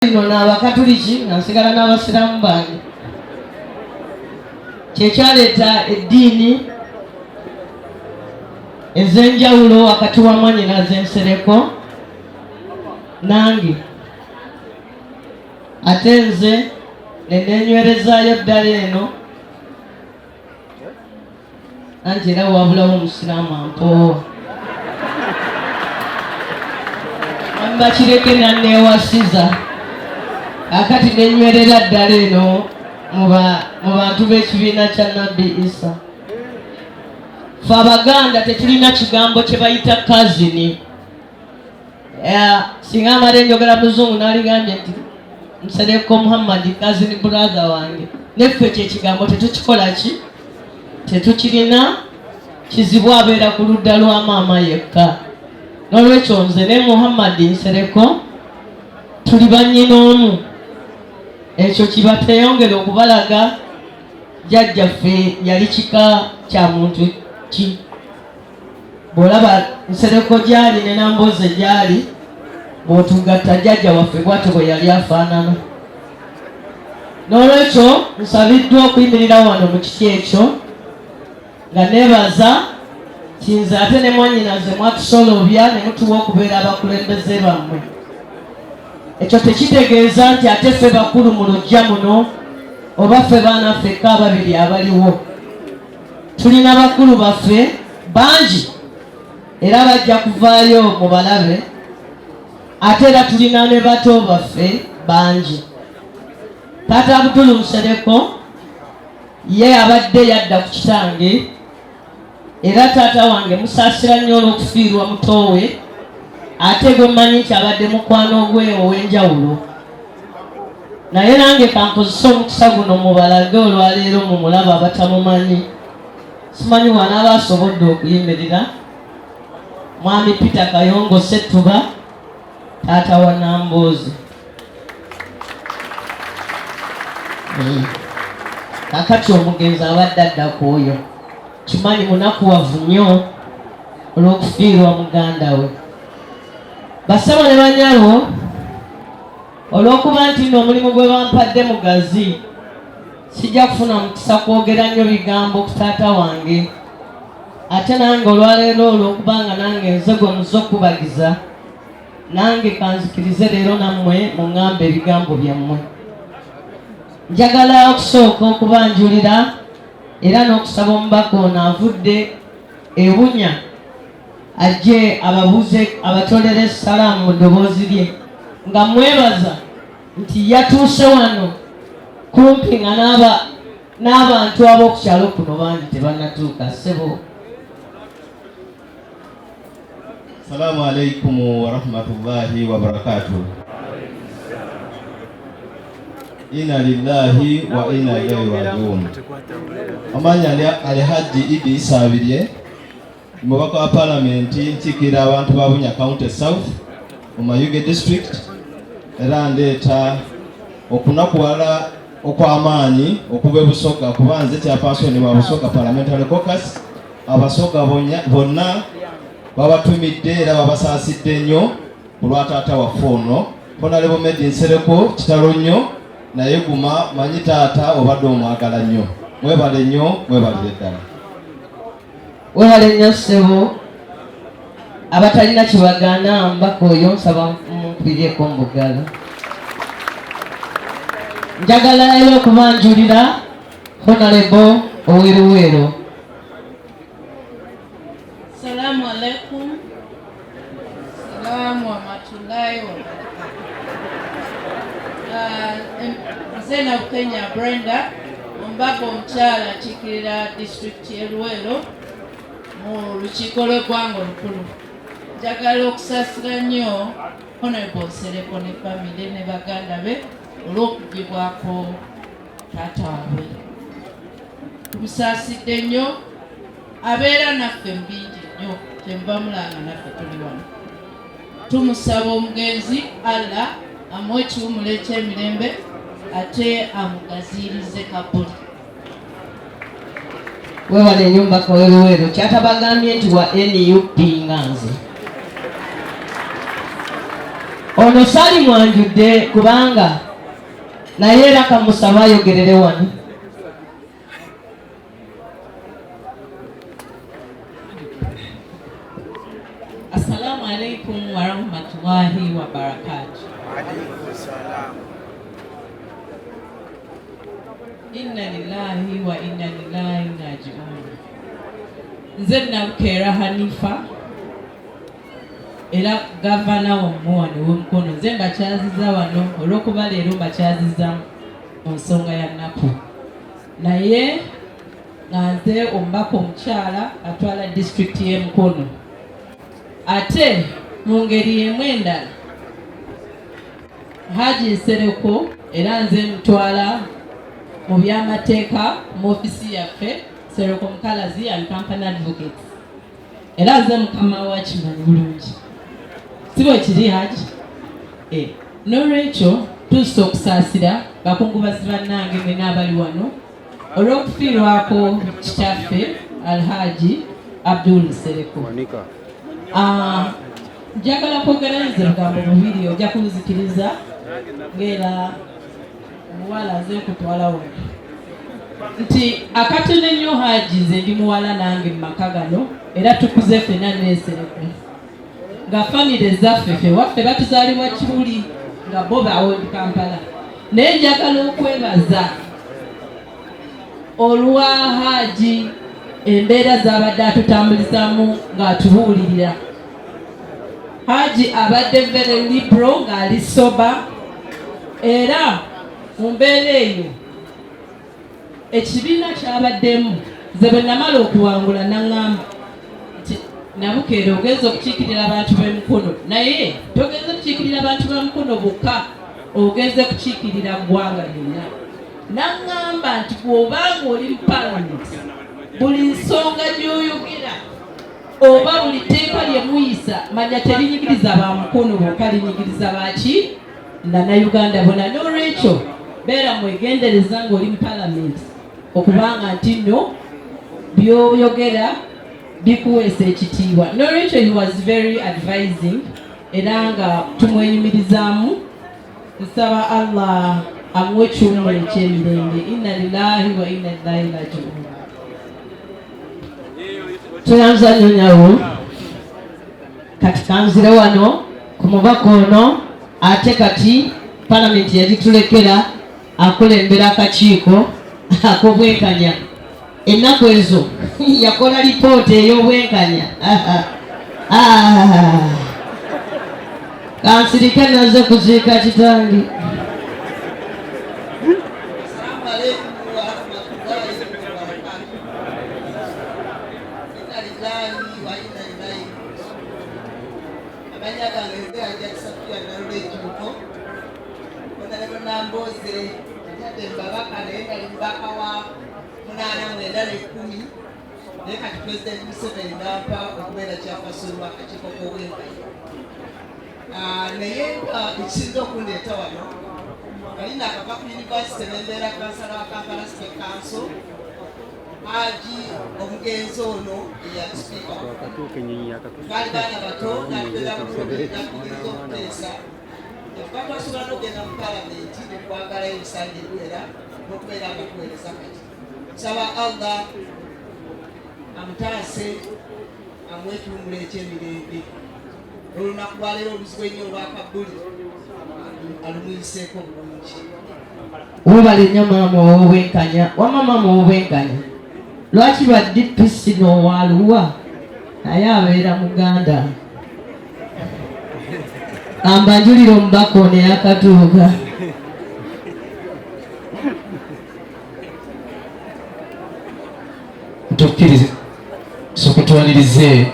n'abakatuliki nasigala n'abasiraamu bange kyekyaleeta eddiini ez'enjawulo wakati wa Mwanyina Nsereko nange ate nze neneenywerezaayo ddala eno anti era wabulawo omusiraamu ampoowa ambakireke nanneewasiza akati nenywerera ddala eno mu bantu b'ekibiina kya Nabbi Isa. Ffe Abaganda tetulina kigambo kye bayita kazini. Singa amala njogera muzungu n'aligambye nti Nsereko Muhammed kazini brother wange. Neffe kye kigambo tetukikola ki? Tetukirina, kizibu abeera ku ludda lwa maama yekka. N'olwekyo nze ne Muhammed Nsereko tuli bannyina omu. Ekyo kiba teyongera okubalaga jjajjaffe yali kika kya muntu ki. Bw'olaba Nsereko gyali ne Nambozze gyali, bw'otugatta jjajja waffe bw'atyo bwe yali afaanana. N'olwekyo nsabiddwa okuyimirira wano mu kiti ekyo nga neebaza kinze ate ne Mwanyina ze mwatusolobya ne mutuwa okubeera abakulembeze bammwe. Ekyo tekitegeeza nti ate ffe bakulu mu lujja muno oba ffe baana ffekka ababiri abaliwo. Tulina bakulu baffe bangi era bajja kuvaayo mu balabe, ate era tulina ne bato baffe bangi. Taata Abdul Nsereko ye abadde yadda ku kitange, era taata wange musaasira nnyo olw'okufiirwa muto we, ate gwe mmanyi nti abadde mukwano gwe ow'enjawulo. Naye nange kankozesa omukisa guno mubalage olwaleero mu mulaba abatamumanyi. Simanyi wanaaba asobodde okuyimirira. Mwami Peter Kayongo Ssettuba, taata wa Nambozze. Kakati omugenzi abadde adda ku oyo. Kimanyi munakuwavu nnyo olw'okufiirwa muganda we. Basaba ne banyalo olw'okuba nti n'omulimu gwe bampadde mugazi, sijja kufuna mukisa kwogera nnyo bigambo ku taata wange. Ate nange olwaleero olw'okubanga nange nze gwe muze okubagiza, nange kanzikirize leero nammwe muŋŋambe ebigambo byammwe. Njagala okusooka okubanjulira era n'okusaba omubaka ono avudde ebunya ajje ababuuze abatolere salaamu mu ddoboozi lye nga mwebaza nti yatuuse wano kumpi nga n'abantu ab'oku kyalo kuno bangi tebannatuuka. Ssebo, salaamu alaikum wa rahmatullahi wa barakatuh. Inna lillahi wa inna ilaihi rajiun. Amanya Alhaji Idi Isabirye, mubaka wa palamenti nkiikirira abantu ba Bunya County South mu Mayuge District, era ndeeta okunakuwala okw'amaanyi okuva Busoga kuba nze chairperson wa Busoga Parliamentary Caucus. Abasoga bonna babatumidde era babasaasidde nnyo ku lwa taata waffe ono Honorable Muhammed Nsereko kitalo nnyo, naye guma manyi taata obadde omwagala nnyo. Mwebale nnyo, mwebalire ddala. Webale nnyo ssebo. Abatalina kibagaana mbaka oyo nsaba mumpirieko mu bugalo. Njagala era okubanjulira Honorable Oweruweero. Salamu alaikum. Salamu rahmatullahi wa barakatuh. Nze Nabukenya Brenda, omubaka omukyala akiikirira disitulikiti y'e Luweero mu lukiiko lw'eggwanga olukulu. Njagala okusaasira nnyo Honorable Nsereko ne famire ne baganda be olw'okugibwako taata waabwe. Tumusaasidde nnyo, abeera naffe mu bingi nnyo, kyenva mulanga naffe tuli wano. Tumusaba omugenzi Allah amuwe ekiwumula eky'emirembe ate amugaziirize kabuli. Webale ennyumba Kaweruweero kyatabagambye nti wa NUP nga nze. ono sali mwanjudde kubanga naye era kamusaba ayogerere wano. Assalamu alaikum wa rahmatullahi wa barakatuh. Inna lillahi wa inna ilaihi raji'un. Nze Nabukeera Hanifa era gavana w'omuwano w'Omukono. Nze mbakyaziza wano olw'okuba leero mbakyaziza mu nsonga ya nnaku. Naye nga nze omubaka omukyala atwala disitulikiti y'e Mukono. Ate mu ngeri y'emu endala Hajji Nsereko era nze mutwala mu by'amateeka mu ofisi yaffe Nsereko Mukalazi and Company Advocates. Era nze mukama wa kimanyi bulungi. Si bwe kiri Hajji? N'olwekyo tusse okusaasira bakungubazi bannange mwenna abali wano olw'okufiirwako kitaffe Alhaji Abdul Nsereko. Njagala kwogeraniza ebigambo bibiri ojja kunzikiriza ng'era omuwala aze kutwala wano nti akatono ennyo Hajji nze ndi muwala nange mu maka gano era tukuze ffenna Nsereko nga famire zaffe ffe waffe batuzaalibwa Kibuli nga bo bawondi Kampala. Naye njagala okwebaza olwa Hajji embeera z'abadde atutambulizaamu ng'atubuulirira. Hajji abadde very liberal ng'ali soba era mu mbeera eyo ekibiina kyabaddemu nze bwe namala okuwangula naŋŋamba nti Nabukeera ogenza okukiikirira abantu b'e Mukono naye togenze kukiikirira abantu b'e Mukono bokka ogenze kukiikirira ggwanga lyonna. Naŋŋamba nti bw'obanga oli mu palamenti buli nsonga gy'oyogera oba buli tteeka lye muyisa manya terinyigiriza ba Mukono bokka linyigiriza baki Bannayuganda bonna. N'olwekyo beera mwegendereza ng'oli mu palamenti okubanga nti nno by'oyogera bikuweesa ekitiibwa. N'olwekyo he was very advising era nga tumwenyumirizaamu. Nsaba Allah amuwe ekyuma eky'emirembe. Inna lillahi wa inna ilaihi raji'un. Tuyanza nnyo nyawo kati kanzire wano ku mubaka ono ate kati palamenti yagitulekera akulembera akakiiko ak'obwenkanya. Ennaku ezo yakola lipoota ey'obwenkanya. Kansirike naze kuziika kitange. Nambozze ate mbabaka naye nga mbaka wa 8-9-10 naye kati President Museveni n'ampa okubeera kyafasulu akakiiko k'obwenkanya. Naye ekisinza okundeeta wano kalina akava ku yunivasite nembeera kansala wa Kampala State Council Hajji omugenzi ono eyali sipiika baali baana bato n'atubeera nakuliza okuteesa twasobola n'ogenda mu palamenti nekwagalayo ebisanja ebiwera n'okubeera nga tuweereza kati. Nsaba Allah amutaase amwetumbula eky'emirembe. Olunaku lwaleero oluzibu ennyo olwakabuli alumuyiseeko bulungi. Webale nnyo maama ow'obwenkanya. Wamma maama ow'obwenkanya lwaki lwa DPC n'owaaluwa naye abeera Muganda. Ambanjulira omubaka ono eyakatuuka. Tukkirize sokutwalirize